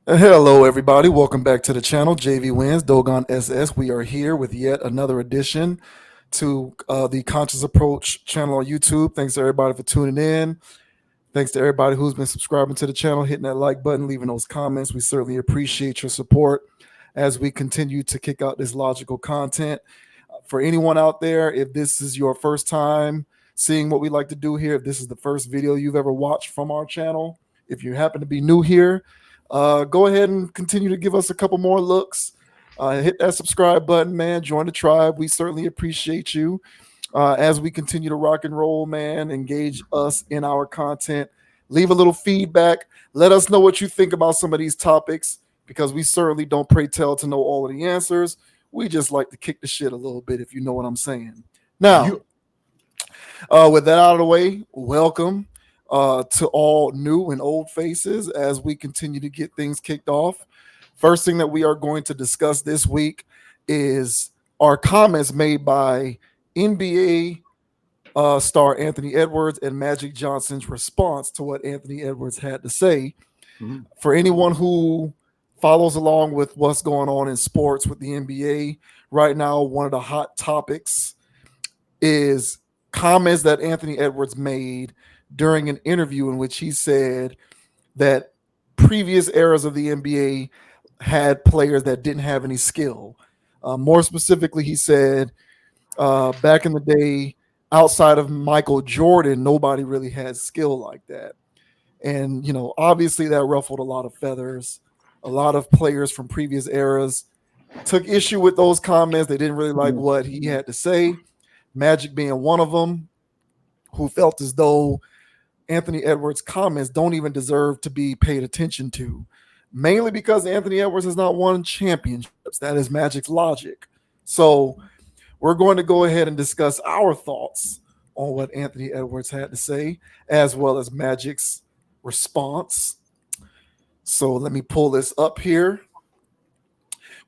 Hello, everybody. Welcome back to the channel. JV Wins, Dogon SS. We are here with yet another edition to the Conscious Approach channel on YouTube. Thanks to everybody for tuning in. Thanks to everybody who's been subscribing to the channel, hitting that like button, leaving those comments. We certainly appreciate your support as we continue to kick out this logical content. For anyone out there, if this is your first time seeing what we like to do here, if this is the first video you've ever watched from our channel, if you happen to be new here, go ahead and continue to give us a couple more looks. Hit that subscribe button, man. Join the tribe. We certainly appreciate you as we continue to rock and roll, man. Engage us in our content. Leave a little feedback. Let us know what you think about some of these topics because we certainly don't pray tell to know all of the answers. We just like to kick the shit a little bit, if you know what I'm saying. Now, with that out of the way, welcome to all new and old faces as we continue to get things kicked off. First thing that we are going to discuss this week is our comments made by NBA star Anthony Edwards and Magic Johnson's response to what Anthony Edwards had to say. Mm-hmm. For anyone who follows along with what's going on in sports with the NBA right now, one of the hot topics is comments that Anthony Edwards made during an interview in which he said that previous eras of the NBA had players that didn't have any skill. More specifically, he said back in the day, outside of Michael Jordan, nobody really had skill like that. And, you know, obviously that ruffled a lot of feathers. A lot of players from previous eras took issue with those comments. They didn't really like what he had to say. Magic being one of them, who felt as though Anthony Edwards' comments don't even deserve to be paid attention to, mainly because Anthony Edwards has not won championships. That is Magic's logic. So we're going to go ahead and discuss our thoughts on what Anthony Edwards had to say, as well as Magic's response. So let me pull this up here.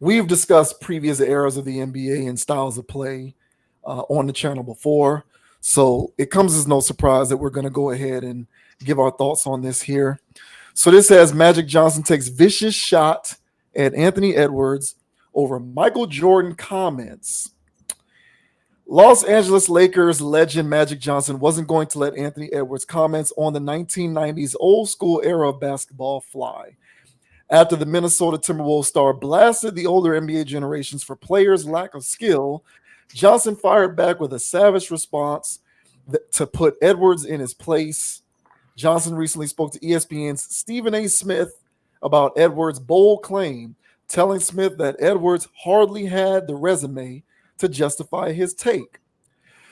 We've discussed previous eras of the NBA and styles of play on the channel before. So it comes as no surprise that we're going to go ahead and give our thoughts on this here. So this says Magic Johnson takes vicious shot at Anthony Edwards over Michael Jordan comments. Los Angeles Lakers legend Magic Johnson wasn't going to let Anthony Edwards' comments on the 1990s old school era of basketball fly. After the Minnesota Timberwolves star blasted the older NBA generations for players' lack of skill, Johnson fired back with a savage response to put Edwards in his place. Johnson recently spoke to ESPN's Stephen A. Smith about Edwards' bold claim, telling Smith that Edwards hardly had the resume to justify his take.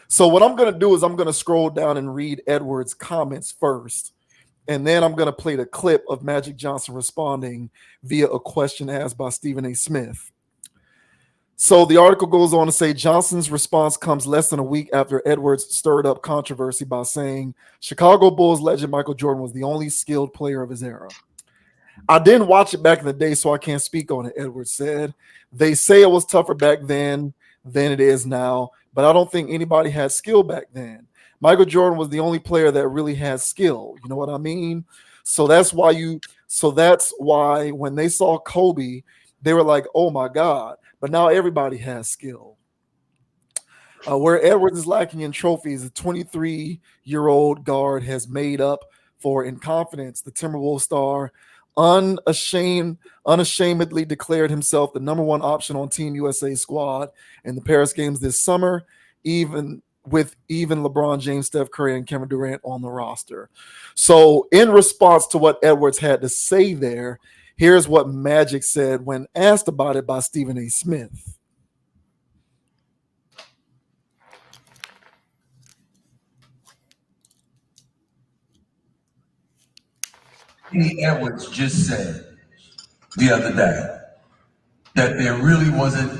So what I'm going to do is I'm going to scroll down and read Edwards' comments first, and then I'm going to play the clip of Magic Johnson responding via a question asked by Stephen A. Smith. So the article goes on to say Johnson's response comes less than a week after Edwards stirred up controversy by saying Chicago Bulls legend Michael Jordan was the only skilled player of his era. I didn't watch it back in the day, so I can't speak on it, Edwards said. They say it was tougher back then than it is now, but I don't think anybody had skill back then. Michael Jordan was the only player that really had skill. You know what I mean? So that's why when they saw Kobe, they were like, oh my God. But now everybody has skill. Where Edwards is lacking in trophies, the 23-year-old guard has made up for in confidence. The Timberwolves star unashamedly declared himself the number one option on Team USA squad in the Paris games this summer, even LeBron James, Steph Curry, and Kevin Durant on the roster. So in response to what Edwards had to say there, here's what Magic said when asked about it by Stephen A. Smith. Anthony Edwards just said the other day that there really wasn't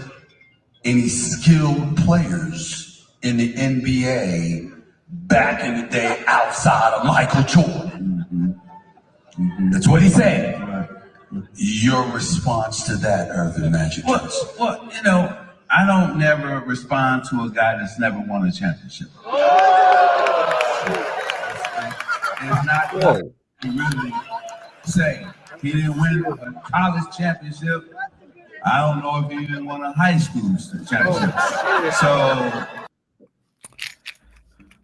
any skilled players in the NBA back in the day outside of Michael Jordan. That's what he said. Your response to that, Eartha Magic? Well, you know, I don't never respond to a guy that's never won a championship. It's not really say he didn't win a college championship. I don't know if he even won a high school championship. So,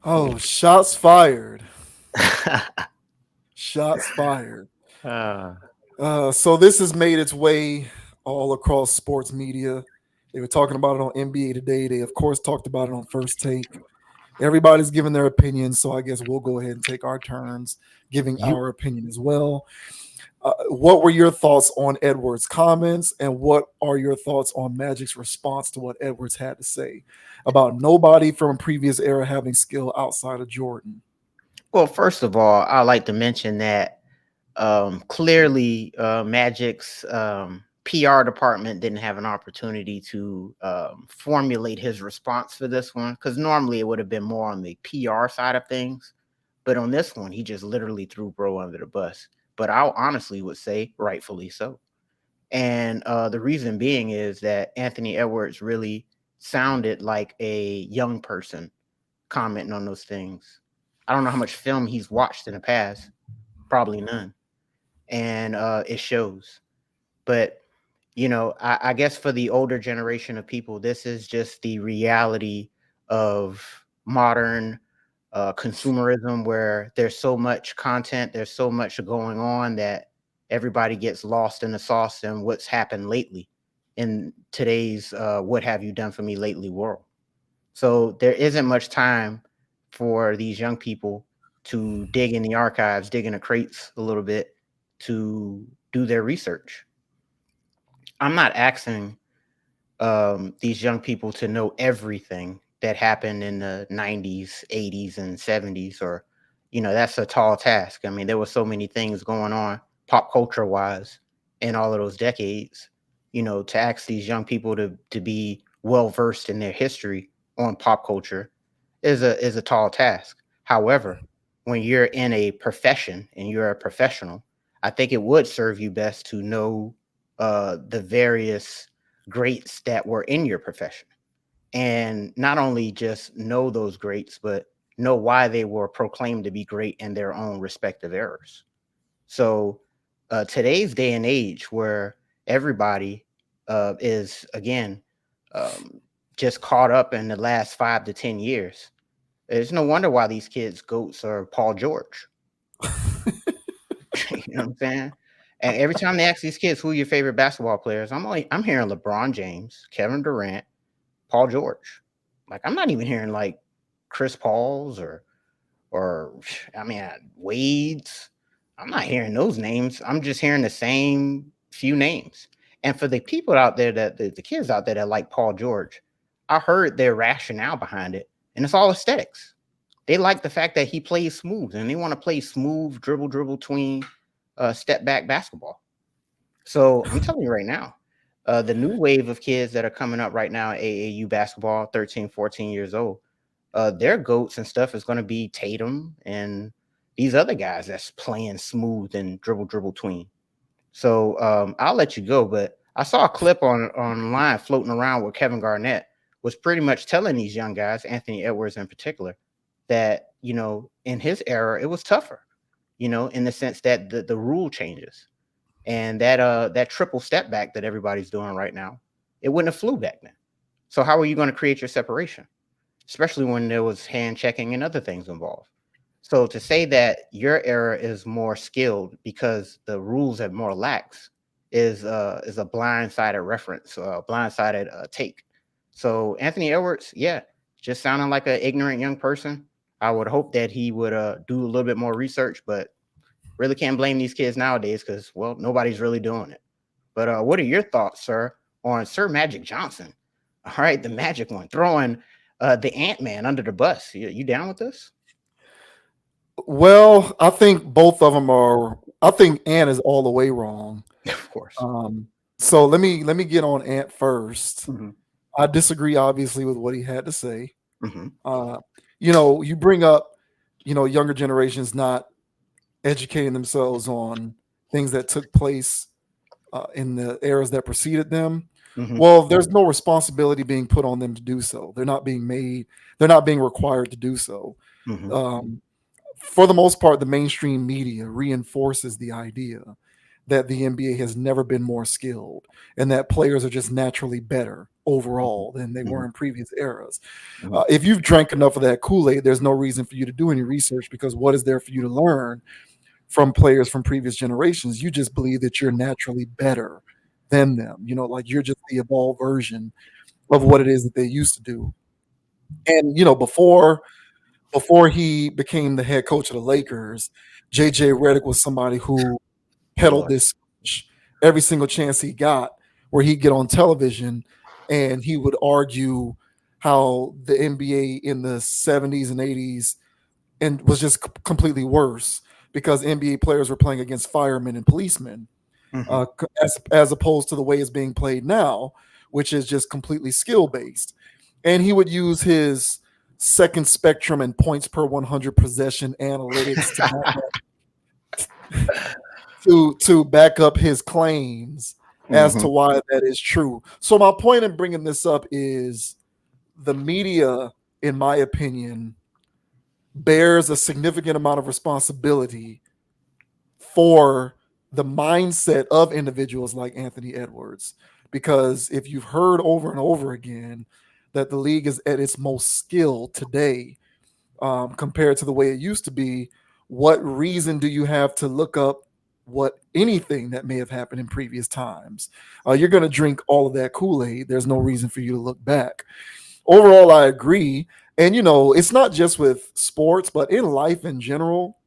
Oh, shots fired. Shots fired. So this has made its way all across sports media. They were talking about it on NBA Today. They, of course, talked about it on First Take. Everybody's giving their opinions, so I guess we'll go ahead and take our turns giving our opinion as well. What were your thoughts on Edwards' comments, and what are your thoughts on Magic's response to what Edwards had to say about nobody from a previous era having skill outside of Jordan? Well, first of all, I like to mention that clearly Magic's PR department didn't have an opportunity to formulate his response for this one, because normally it would have been more on the PR side of things. But on this one, he just literally threw bro under the bus. But I honestly would say rightfully so. And the reason being is that Anthony Edwards really sounded like a young person commenting on those things. I don't know how much film he's watched in the past, probably none. And it shows. But, you know, I guess for the older generation of people, this is just the reality of modern consumerism, where there's so much content, there's so much going on that everybody gets lost in the sauce and what's happened lately in today's what have you done for me lately world. So there isn't much time for these young people to dig in the archives, dig in the crates a little bit to do their research. I'm not asking these young people to know everything that happened in the 90s, 80s, and 70s, or, you know, that's a tall task. I mean, there were so many things going on pop culture wise in all of those decades. You know, to ask these young people to be well versed in their history on pop culture is a tall task. However, when you're in a profession and you're a professional, I think it would serve you best to know the various greats that were in your profession, and not only just know those greats, but know why they were proclaimed to be great in their own respective eras. So today's day and age, where everybody is again just caught up in the last 5 to 10 years, it's no wonder why these kids goats are Paul George. You know what I'm saying? And every time they ask these kids who are your favorite basketball players, I'm hearing LeBron James, Kevin Durant, Paul George. Like, I'm not even hearing like Chris Paul's or I mean Wade's. I'm not hearing those names. I'm just hearing the same few names. And for the people out there that the kids out there that like Paul George, I heard their rationale behind it, and it's all aesthetics. They like the fact that he plays smooth, and they want to play smooth dribble tween step back basketball. So I'm telling you right now, the new wave of kids that are coming up right now, AAU basketball, 13, 14 years old, their goats and stuff is going to be Tatum and these other guys that's playing smooth and dribble tween. So I'll let you go, but I saw a clip online floating around where Kevin Garnett was pretty much telling these young guys, Anthony Edwards in particular, that, you know, in his era it was tougher, you know, in the sense that the rule changes, and that triple step back that everybody's doing right now, it wouldn't have flew back then. So how are you going to create your separation, especially when there was hand checking and other things involved? So to say that your era is more skilled because the rules are more lax is a blindsided reference, a blindsided take. So Anthony Edwards, yeah, just sounding like an ignorant young person. I would hope that he would do a little bit more research, but really can't blame these kids nowadays because, well, nobody's really doing it. But what are your thoughts, sir, on Sir Magic Johnson? All right, the Magic one, throwing the Ant-Man under the bus. You down with this? Well, I think both of them are. I think Ant is all the way wrong. Of course. So let me get on Ant first. Mm-hmm. I disagree, obviously, with what he had to say. Mm-hmm. You know, you bring up, you know, younger generations not educating themselves on things that took place in the eras that preceded them. Mm-hmm. Well, there's no responsibility being put on them to do so. They're not being required to do so. Mm-hmm. for the most part, the mainstream media reinforces the idea that the NBA has never been more skilled and that players are just naturally better overall than they were in previous eras. If you've drank enough of that Kool-Aid, there's no reason for you to do any research, because what is there for you to learn from players from previous generations? You just believe that you're naturally better than them. You know, like you're just the evolved version of what it is that they used to do. And before he became the head coach of the Lakers, JJ Redick was somebody who peddled this speech every single chance he got, where he'd get on television and he would argue how the NBA in the 70s and 80s and was just completely worse because NBA players were playing against firemen and policemen, as opposed to the way it's being played now, which is just completely skill based. And he would use his second spectrum and points per 100 possession analytics to back up his claims as to why that is true. So my point in bringing this up is the media, in my opinion, bears a significant amount of responsibility for the mindset of individuals like Anthony Edwards. Because if you've heard over and over again that the league is at its most skilled today, compared to the way it used to be, what reason do you have to look up what anything that may have happened in previous times? You're going to drink all of that Kool-Aid. There's no reason for you to look back. Overall, I agree. And, it's not just with sports, but in life in general.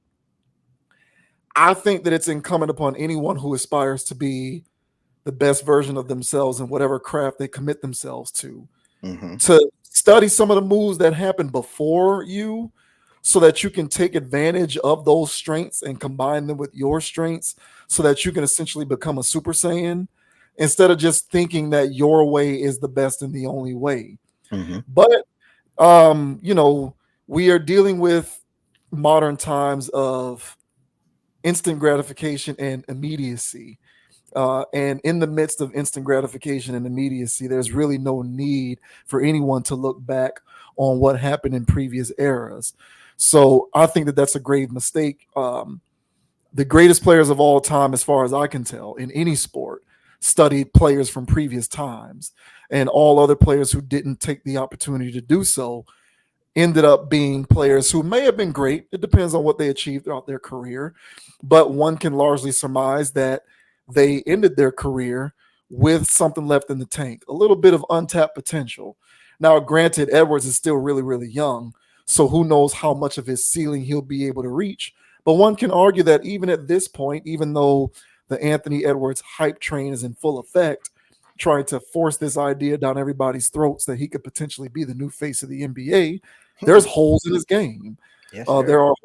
I think that it's incumbent upon anyone who aspires to be the best version of themselves in whatever craft they commit themselves to study some of the moves that happened before you, so that you can take advantage of those strengths and combine them with your strengths, so that you can essentially become a Super Saiyan, instead of just thinking that your way is the best and the only way. But, we are dealing with modern times of instant gratification and immediacy. And in the midst of instant gratification and immediacy, there's really no need for anyone to look back on what happened in previous eras. So I think that that's a grave mistake. The greatest players of all time, as far as I can tell, in any sport, studied players from previous times, and all other players who didn't take the opportunity to do so ended up being players who may have been great. It depends on what they achieved throughout their career, but one can largely surmise that they ended their career with something left in the tank, a little bit of untapped potential. Now, granted, Edwards is still really, really young, so who knows how much of his ceiling he'll be able to reach. But one can argue that even at this point, even though the Anthony Edwards hype train is in full effect, trying to force this idea down everybody's throats that he could potentially be the new face of the NBA, there's holes in his game. Yes, There are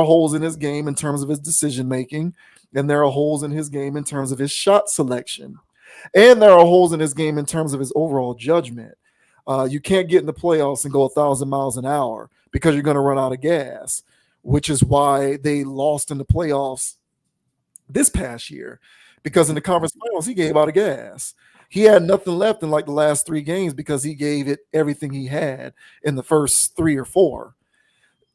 holes in his game in terms of his decision making, and there are holes in his game in terms of his shot selection, and there are holes in his game in terms of his overall judgment. You can't get in the playoffs and go 1,000 miles an hour because you're going to run out of gas, which is why they lost in the playoffs this past year, because in the conference finals, he gave out of gas. He had nothing left in like the last 3 games because he gave it everything he had in the first 3 or 4.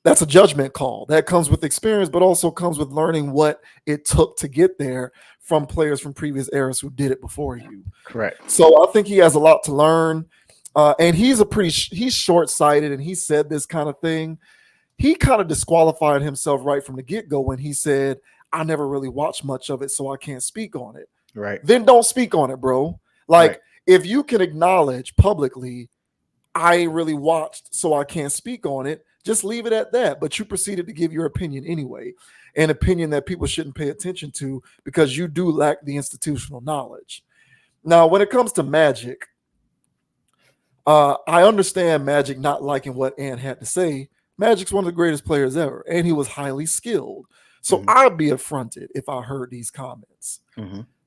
That's a judgment call. That comes with experience, but also comes with learning what it took to get there from players from previous eras who did it before you. Correct. So I think he has a lot to learn. And he's short-sighted, and he said this kind of thing. He kind of disqualified himself right from the get-go when he said, I never really watched much of it, so I can't speak on it. Right. Then don't speak on it, bro. Like, if you can acknowledge publicly, I ain't really watched, so I can't speak on it, just leave it at that. But you proceeded to give your opinion anyway, an opinion that people shouldn't pay attention to because you do lack the institutional knowledge. Now, when it comes to Magic, I understand Magic not liking what Ant had to say. Magic's one of the greatest players ever, and he was highly skilled. So I'd be affronted if I heard these comments.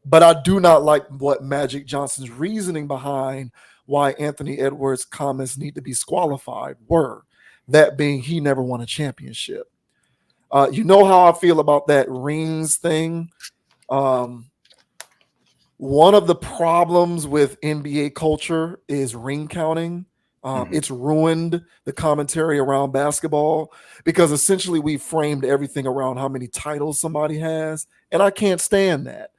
But I do not like what Magic Johnson's reasoning behind why Anthony Edwards' comments need to be disqualified were. That being, he never won a championship. You know how I feel about that rings thing. One of the problems with NBA culture is ring counting. It's ruined the commentary around basketball because essentially we framed everything around how many titles somebody has, and I can't stand that.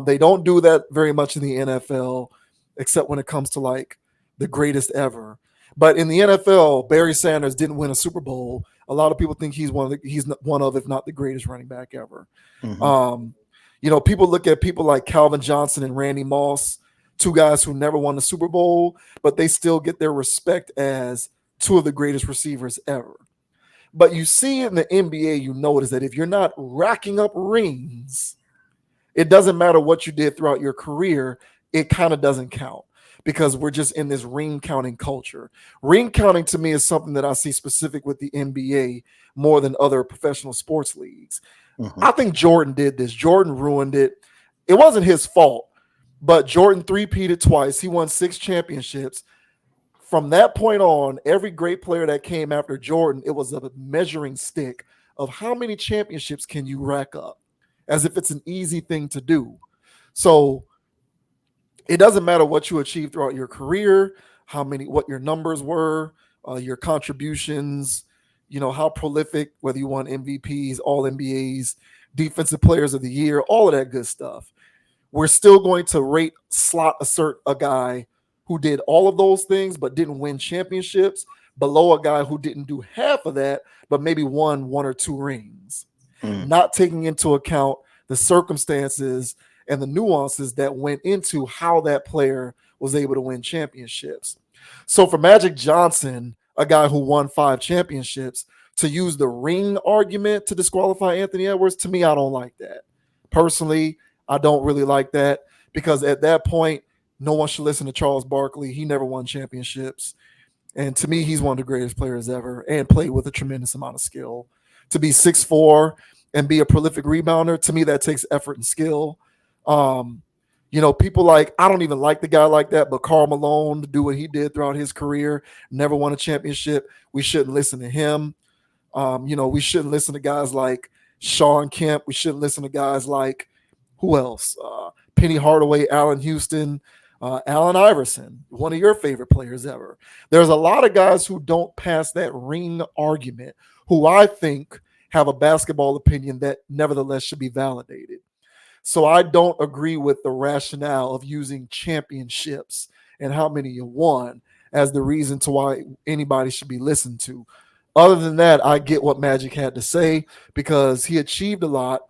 They don't do that very much in the NFL, except when it comes to like the greatest ever. But in the NFL, Barry Sanders didn't win a Super Bowl. A lot of people think he's one of, if not the greatest running back ever. Mhm. People look at people like Calvin Johnson and Randy Moss, two guys who never won the Super Bowl, but they still get their respect as two of the greatest receivers ever. But you see in the NBA, you notice that if you're not racking up rings, it doesn't matter what you did throughout your career, it kind of doesn't count because we're just in this ring counting culture. Ring counting to me is something that I see specific with the NBA more than other professional sports leagues. I think Jordan did this. Jordan ruined it. It wasn't his fault, but Jordan three-peated twice. He won 6 championships. From that point on, every great player that came after Jordan, it was a measuring stick of how many championships can you rack up, as if it's an easy thing to do. So it doesn't matter what you achieved throughout your career, what your numbers were, your contributions, how prolific, whether you won MVPs, all NBAs, defensive players of the year, all of that good stuff. We're still going to assert a guy who did all of those things but didn't win championships below a guy who didn't do half of that but maybe won 1 or 2 rings, not taking into account the circumstances and the nuances that went into how that player was able to win championships. So for Magic Johnson, a guy who won 5 championships, to use the ring argument to disqualify Anthony Edwards, to me, I don't like that. Personally, I don't really like that because at that point, no one should listen to Charles Barkley. He never won championships. And to me, he's one of the greatest players ever and played with a tremendous amount of skill. To be 6'4" and be a prolific rebounder, to me, that takes effort and skill. People like, I don't even like the guy like that, but Karl Malone, to do what he did throughout his career, never won a championship. We shouldn't listen to him. We shouldn't listen to guys like Sean Kemp. We shouldn't listen to guys like, who else? Penny Hardaway, Allen Houston, Allen Iverson, one of your favorite players ever. There's a lot of guys who don't pass that ring argument, who I think have a basketball opinion that nevertheless should be validated. So I don't agree with the rationale of using championships and how many you won as the reason to why anybody should be listened to. Other than that, I get what Magic had to say because he achieved a lot,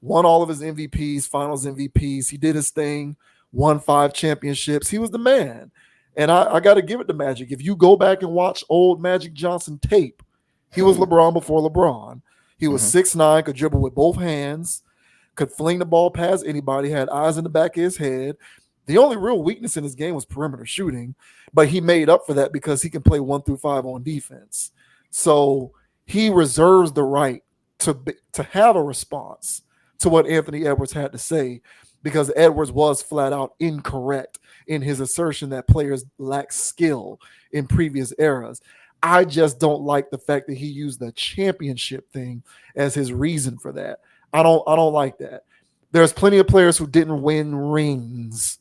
won all of his MVPs, finals MVPs. He did his thing, won 5 championships. He was the man. And I got to give it to Magic. If you go back and watch old Magic Johnson tape, he was LeBron before LeBron. He was 6'9", could dribble with both hands, could fling the ball past anybody, had eyes in the back of his head. The only real weakness in his game was perimeter shooting, but he made up for that because he can play 1 through 5 on defense. So he reserves the right to have a response to what Anthony Edwards had to say because Edwards was flat out incorrect in his assertion that players lack skill in previous eras. I just don't like the fact that he used the championship thing as his reason for that. I don't like that. There's plenty of players who didn't win rings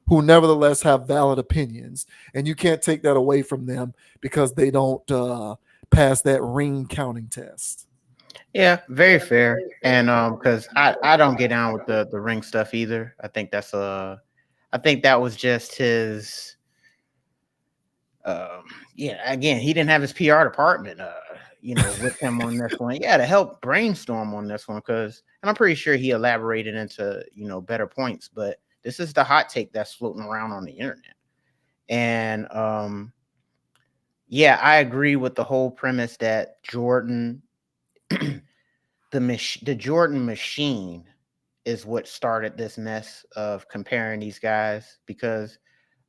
who nevertheless have valid opinions, and you can't take that away from them because they don't pass that ring counting test. Yeah, very fair. And because I don't get down with the ring stuff either. I think that was just his again, he didn't have his PR department with him on this one. Yeah, to help brainstorm on this one and I'm pretty sure he elaborated into better points, but this is the hot take that's floating around on the internet. And I agree with the whole premise that Jordan the Jordan machine is what started this mess of comparing these guys because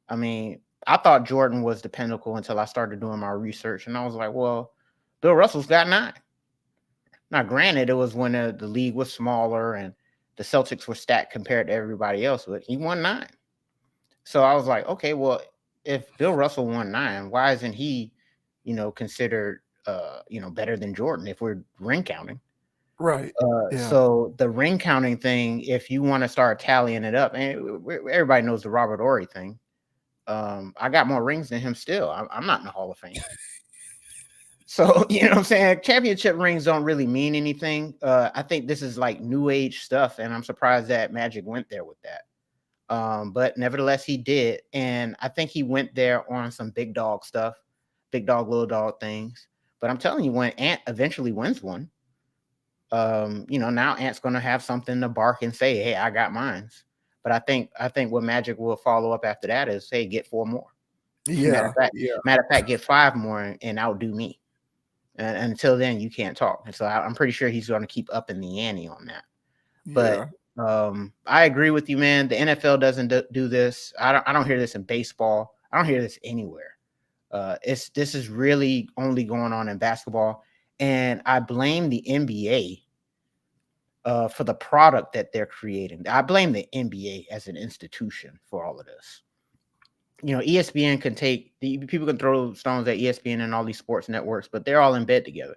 I thought Jordan was the pinnacle until I started doing my research and I was like, well, Bill Russell's got 9. Now, granted, it was when the league was smaller and the Celtics were stacked compared to everybody else, but he won 9. So I was like, okay, well, if Bill Russell won 9, why isn't he, considered, better than Jordan if we're ring counting? Right. So the ring counting thing, if you want to start tallying it up, and everybody knows the Robert Horry thing. I got more rings than him still. I'm not in the Hall of Fame. So, you know what I'm saying? Championship rings don't really mean anything. I think this is like new age stuff, and I'm surprised that Magic went there with that. But nevertheless, he did. And I think he went there on some big dog stuff, big dog, little dog things. But I'm telling you, when Ant eventually wins one, now Ant's gonna have something to bark and say, hey, I got mines. But I think what Magic will follow up after that is, hey, get 4 more. Yeah. Matter of fact, get 5 more and outdo me. And until then, you can't talk. And so I'm pretty sure he's going to keep upping the ante on that. But I agree with you, man. The NFL doesn't do this. I don't hear this in baseball. I don't hear this anywhere. This is really only going on in basketball, and I blame the NBA for the product that they're creating. I blame the NBA as an institution for all of this. ESPN can people can throw stones at ESPN and all these sports networks, but they're all in bed together.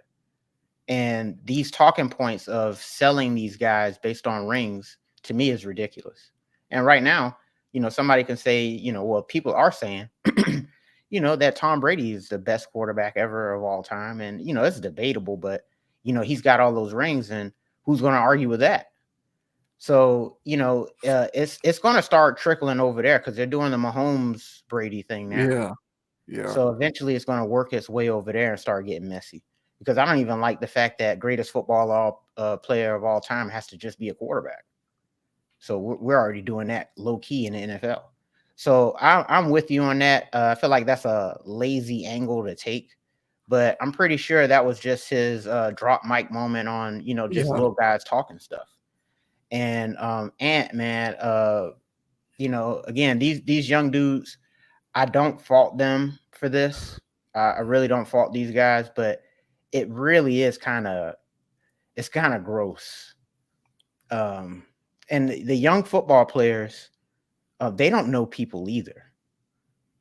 And these talking points of selling these guys based on rings, to me, is ridiculous. And right now, somebody can say, well, people are saying, that Tom Brady is the best quarterback ever of all time. And, it's debatable, but, he's got all those rings, and who's going to argue with that? So, it's going to start trickling over there because they're doing the Mahomes Brady thing now. Yeah. So eventually it's going to work its way over there and start getting messy, because I don't even like the fact that greatest football player of all time has to just be a quarterback. So we're already doing that low key in the NFL. So I'm with you on that. I feel like that's a lazy angle to take, but I'm pretty sure that was just his drop mic moment on, little guys talking stuff. And Ant, man, again, these young dudes, I don't fault them for this. I really don't fault these guys, but it really is kind of gross. And the young football players, they don't know people either.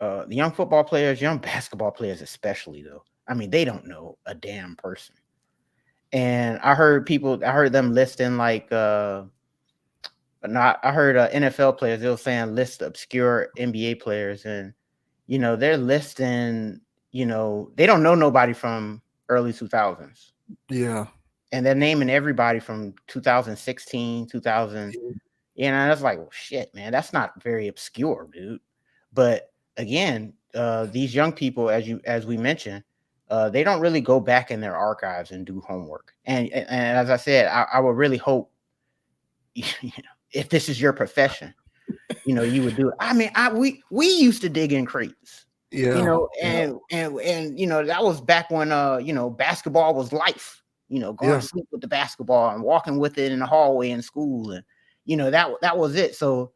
The young football players, young basketball players especially, though. I mean, they don't know a damn person. And I heard them listing like, I heard NFL players, they were saying list obscure NBA players, and they're listing, they don't know nobody from early 2000s. Yeah. And they're naming everybody from 2016, 2000. And it's like, well, shit, man, that's not very obscure, dude. But again, these young people, as we mentioned, they don't really go back in their archives and do homework. And as I said, I would really hope, if this is your profession, you would do it. I mean, we used to dig in crates, and that was back when basketball was life. Going to sleep with the basketball and walking with it in the hallway in school, and that was it. So,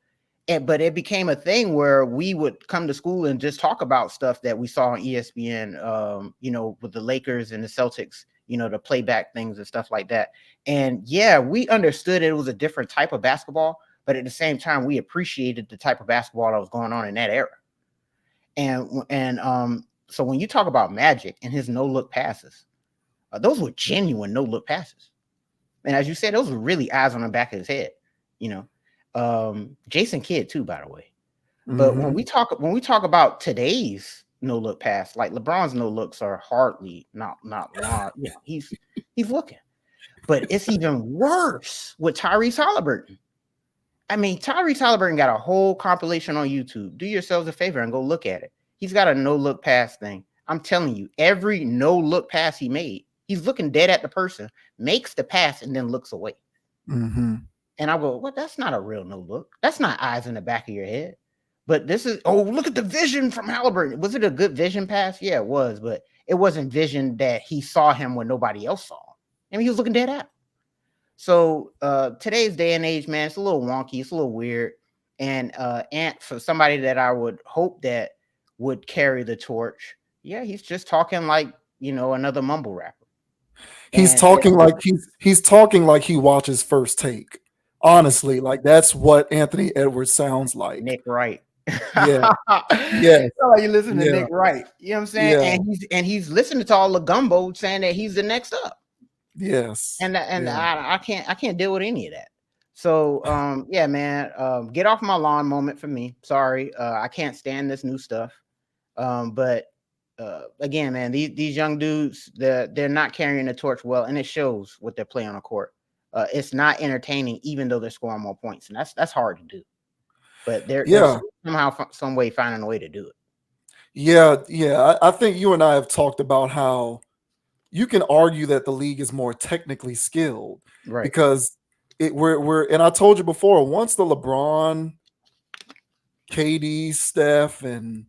but it became a thing where we would come to school and just talk about stuff that we saw on ESPN, with the Lakers and the Celtics, to play back things and stuff like that. And yeah, we understood it was a different type of basketball, but at the same time, we appreciated the type of basketball that was going on in that era. And so when you talk about Magic and his no-look passes, those were genuine no-look passes. And as you said, those were really eyes on the back of his head, Jason Kidd too, by the way. But when we talk about today's no-look pass, like LeBron's no-looks are hardly not he's looking. But it's even worse with Tyrese Halliburton. I mean, Tyrese Halliburton got a whole compilation on YouTube. Do yourselves a favor and go look at it. He's got a no-look pass thing. I'm telling you, every no-look pass he made, he's looking dead at the person, makes the pass, and then looks away. Mm-hmm. And I go, well, that's not a real no-look. That's not eyes in the back of your head. But this is, look at the vision from Halliburton. Was it a good vision pass? Yeah, it was. But it wasn't vision that he saw him when nobody else saw him. I mean, he was looking dead at him. So today's day and age, man, it's a little wonky. It's a little weird. And Ant, for somebody that I would hope that would carry the torch, yeah, he's just talking like, another mumble rapper. He's talking like he watches First Take. Honestly, like that's what Anthony Edwards sounds like. Nick Wright. Yeah. Yeah. You listen to Nick Wright. You know what I'm saying? Yeah. And he's listening to all the gumbo saying that he's the next up. Yes. And I can't deal with any of that. So yeah, man, get off my lawn moment for me. Sorry, I can't stand this new stuff. But again, man, these young dudes, they're not carrying the torch well, and it shows what they're playing on the court. It's not entertaining, even though they're scoring more points, and that's hard to do. But they're Yeah. somehow some way finding a way to do it. Yeah. I think you and I have talked about how you can argue that the league is more technically skilled Right. because we're and I told you before, once the LeBron, KD, Steph, and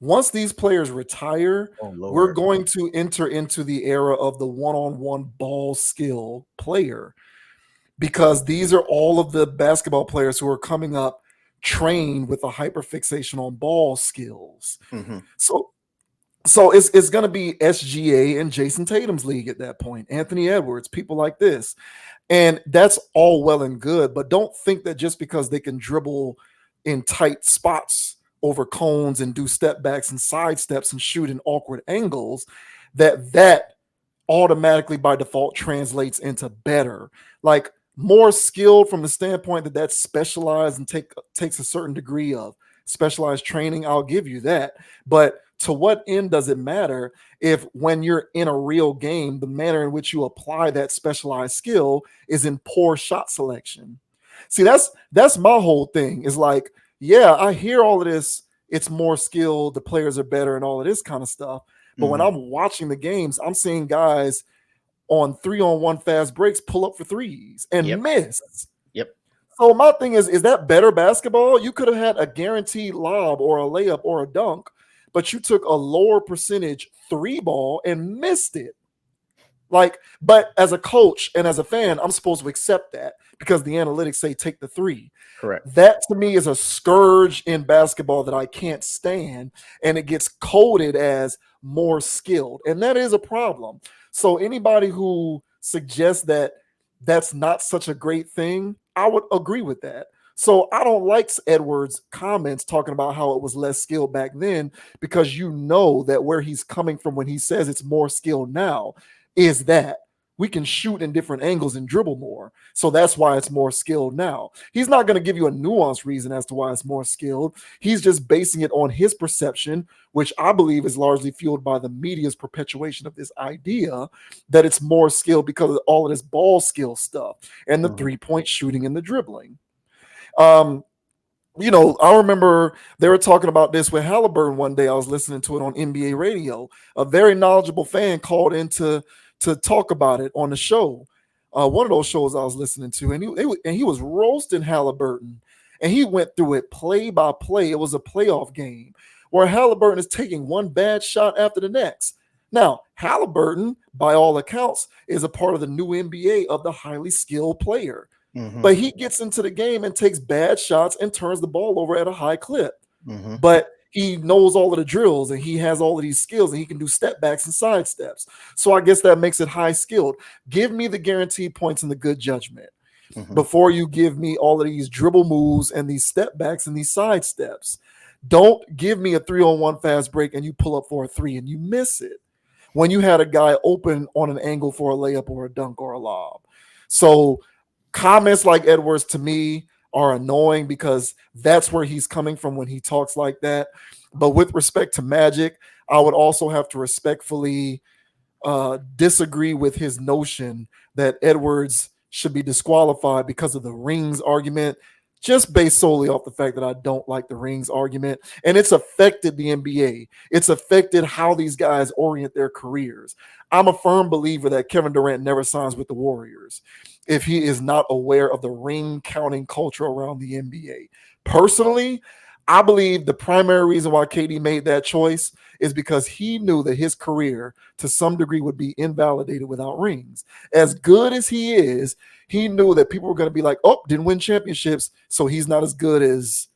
once these players retire, Oh we're Lord. going to enter into the era of the one-on-one ball skill player because these are all of the basketball players who are coming up trained with a hyperfixation on ball skills. Mm-hmm. So it's going to be SGA and Jason Tatum's league at that point, Anthony Edwards, people like this. And that's all well and good, but don't think that just because they can dribble in tight spots over cones and do step backs and side steps and shoot in awkward angles, that automatically by default translates into better. Like more skilled from the standpoint that that's specialized and takes a certain degree of specialized training, I'll give you that. But to what end does it matter if when you're in a real game, the manner in which you apply that specialized skill is in poor shot selection? See, that's my whole thing is like, yeah, I hear all of this. It's more skilled. The players are better and all of this kind of stuff. But when I'm watching the games, I'm seeing guys on 3-on-1 fast breaks pull up for threes and miss. Yep. So my thing is that better basketball? You could have had a guaranteed lob or a layup or a dunk, but you took a lower percentage three ball and missed it. Like, but as a coach and as a fan, I'm supposed to accept that because the analytics say take the three. Correct. That to me is a scourge in basketball that I can't stand, and it gets coded as more skilled, and that is a problem. So anybody who suggests that that's not such a great thing, I would agree with that. So I don't like Edwards' comments talking about how it was less skilled back then, because you know that where he's coming from when he says it's more skilled now is that we can shoot in different angles and dribble more. So that's why it's more skilled now. He's not going to give you a nuanced reason as to why it's more skilled. He's just basing it on his perception, which I believe is largely fueled by the media's perpetuation of this idea that it's more skilled because of all of this ball skill stuff and the three-point shooting and the dribbling. You know, I remember they were talking about this with Halliburton one day. I was listening to it on NBA radio. A very knowledgeable fan called in to talk about it on the show. One of those shows I was listening to, and he was roasting Halliburton, and he went through it play by play. It was a playoff game where Halliburton is taking one bad shot after the next. Now, Halliburton, by all accounts, is a part of the new NBA of the highly skilled player. But he gets into the game and takes bad shots and turns the ball over at a high clip. But he knows all of the drills and he has all of these skills and he can do step backs and side steps. So I guess that makes it high skilled. Give me the guaranteed points and the good judgment before you give me all of these dribble moves and these step backs and these side steps. Don't give me a 3-on-1 fast break and you pull up for a three and you miss it when you had a guy open on an angle for a layup or a dunk or a lob. So comments like Edwards to me are annoying because that's where he's coming from when he talks like that. But with respect to Magic, I would also have to respectfully disagree with his notion that Edwards should be disqualified because of the rings argument, just based solely off the fact that I don't like the rings argument. And it's affected the NBA. It's affected how these guys orient their careers. I'm a firm believer that Kevin Durant never signs with the Warriors if he is not aware of the ring counting culture around the NBA. Personally, I believe the primary reason why KD made that choice is because he knew that his career to some degree would be invalidated without rings. As good as he is, he knew that people were going to be like, oh, didn't win championships, so he's not as good as,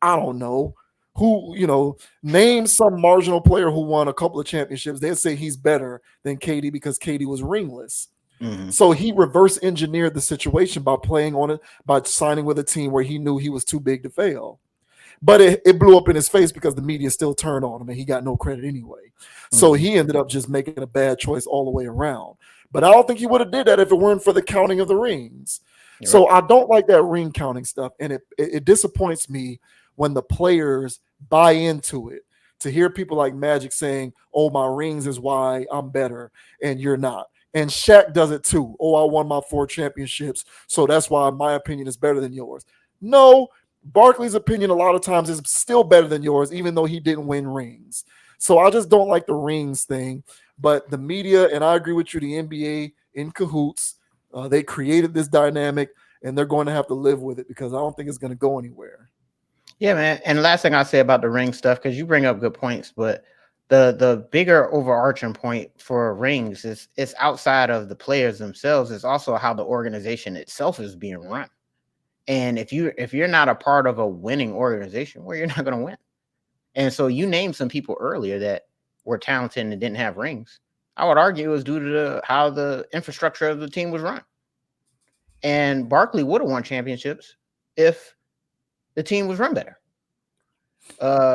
I don't know, who, you know, name some marginal player who won a couple of championships. They'll say he's better than KD because KD was ringless. So he reverse engineered the situation by playing on it, by signing with a team where he knew he was too big to fail. But it blew up in his face because the media still turned on him and he got no credit anyway. So he ended up just making a bad choice all the way around. But I don't think he would have did that if it weren't for the counting of the rings. So I don't like that ring counting stuff, and it disappoints me when the players buy into it. To hear people like Magic saying, "Oh, my rings is why I'm better, and you're not." And Shaq does it too. "Oh, I won my 4 championships, so that's why my opinion is better than yours." No, Barkley's opinion a lot of times is still better than yours, even though he didn't win rings. So I just don't like the rings thing. But the media, and I agree with you, the NBA in cahoots. They created this dynamic, and they're going to have to live with it because I don't think it's going to go anywhere. Yeah, man. And the last thing I say about the ring stuff, because you bring up good points, but the bigger overarching point for rings is it's outside of the players themselves. It's also how the organization itself is being run. And if you're not a part of a winning organization, well, you're not going to win. And so you named some people earlier that were talented and didn't have rings. I would argue it was due to how the infrastructure of the team was run. And Barkley would have won championships if the team was run better.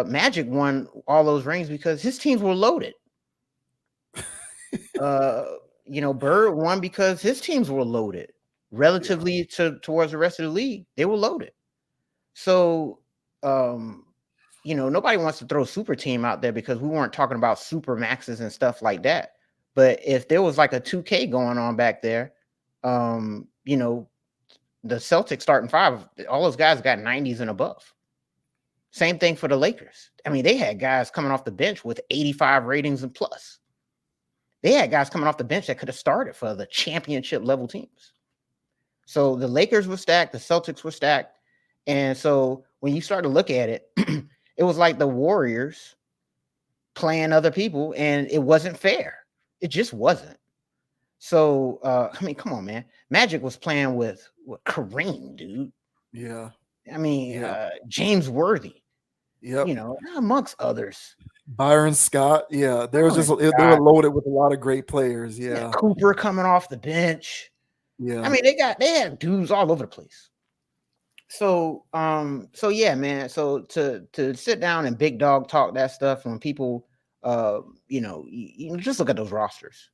Magic won all those rings because his teams were loaded. Bird won because his teams were loaded relatively towards the rest of the league. They were loaded. So, nobody wants to throw super team out there because we weren't talking about super maxes and stuff like that. But if there was like a 2K going on back there, the Celtics starting 5, all those guys got 90s and above. Same thing for the Lakers. I mean, they had guys coming off the bench with 85 ratings and plus. They had guys coming off the bench that could have started for the championship level teams. So the Lakers were stacked, the Celtics were stacked. And so when you start to look at it, it was like the Warriors playing other people, and it wasn't fair. It just wasn't. So, come on, man. Magic was playing with Kareem, dude. Yeah. James Worthy. Yep. Amongst others. Byron Scott. Yeah. They were loaded with a lot of great players. Yeah. Cooper coming off the bench. Yeah. They had dudes all over the place. So yeah, man. So to sit down and big dog talk that stuff when people, you just look at those rosters.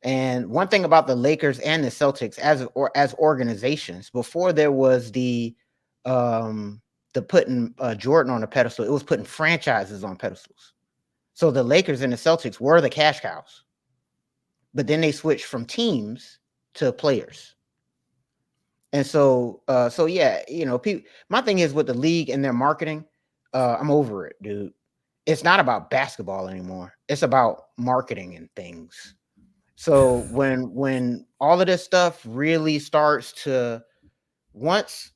And one thing about the Lakers and the Celtics as organizations, before there was the putting Jordan on a pedestal, it was putting franchises on pedestals. So the Lakers and the Celtics were the cash cows, but then they switched from teams to players. And so yeah, my thing is with the league and their marketing, I'm over it, dude. It's not about basketball anymore. It's about marketing and things. So when all of this stuff really starts to, once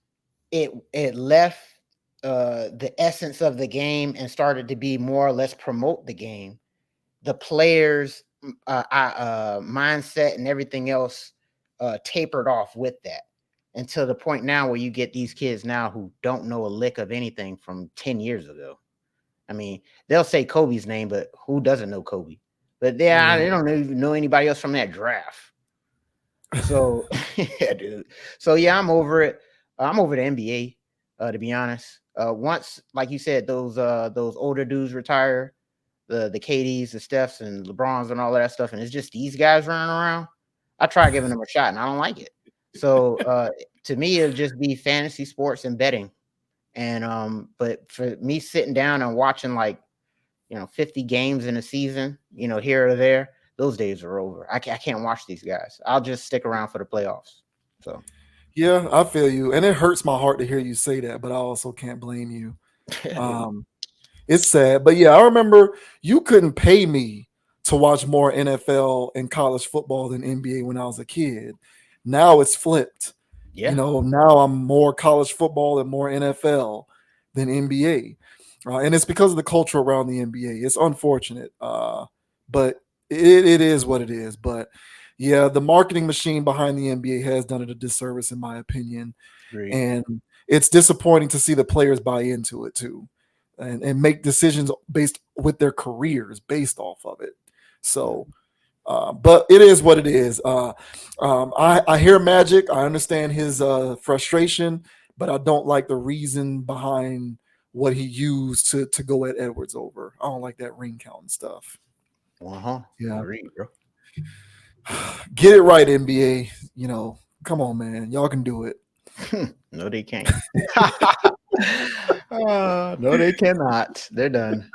it left the essence of the game and started to be more or less promote the game, the players' mindset and everything else tapered off with that, until the point now where you get these kids now who don't know a lick of anything from 10 years ago. I mean, they'll say Kobe's name, but who doesn't know Kobe? But they don't even know anybody else from that draft. So, yeah, dude. So, yeah, I'm over it. I'm over the NBA, to be honest. Once, like you said, those older dudes retire, the KDs, the Stephs, and LeBrons and all that stuff, and it's just these guys running around, I try giving them a shot, and I don't like it. So, to me, it'll just be fantasy sports and betting. And but for me sitting down and watching 50 games in a season, here or there, those days are over. I can't watch these guys. I'll just stick around for the playoffs. So, yeah, I feel you. And it hurts my heart to hear you say that, but I also can't blame you. It's sad. But yeah, I remember you couldn't pay me to watch more NFL and college football than NBA when I was a kid. Now it's flipped. yeah. Now I'm more college football and more NFL than NBA. And it's because of the culture around the NBA. It's unfortunate, but it is what it is. But yeah, the marketing machine behind the NBA has done it a disservice, in my opinion. Agreed. And it's disappointing to see the players buy into it too, and make decisions based with their careers based off of it. So, but it is what it is. I hear Magic. I understand his frustration, but I don't like the reason behind what he used to go at Edwards over. I don't like that ring count and stuff. Yeah. Agreed, bro. Get it right, NBA. Come on, man. Y'all can do it. No, they can't. No, they cannot. They're done.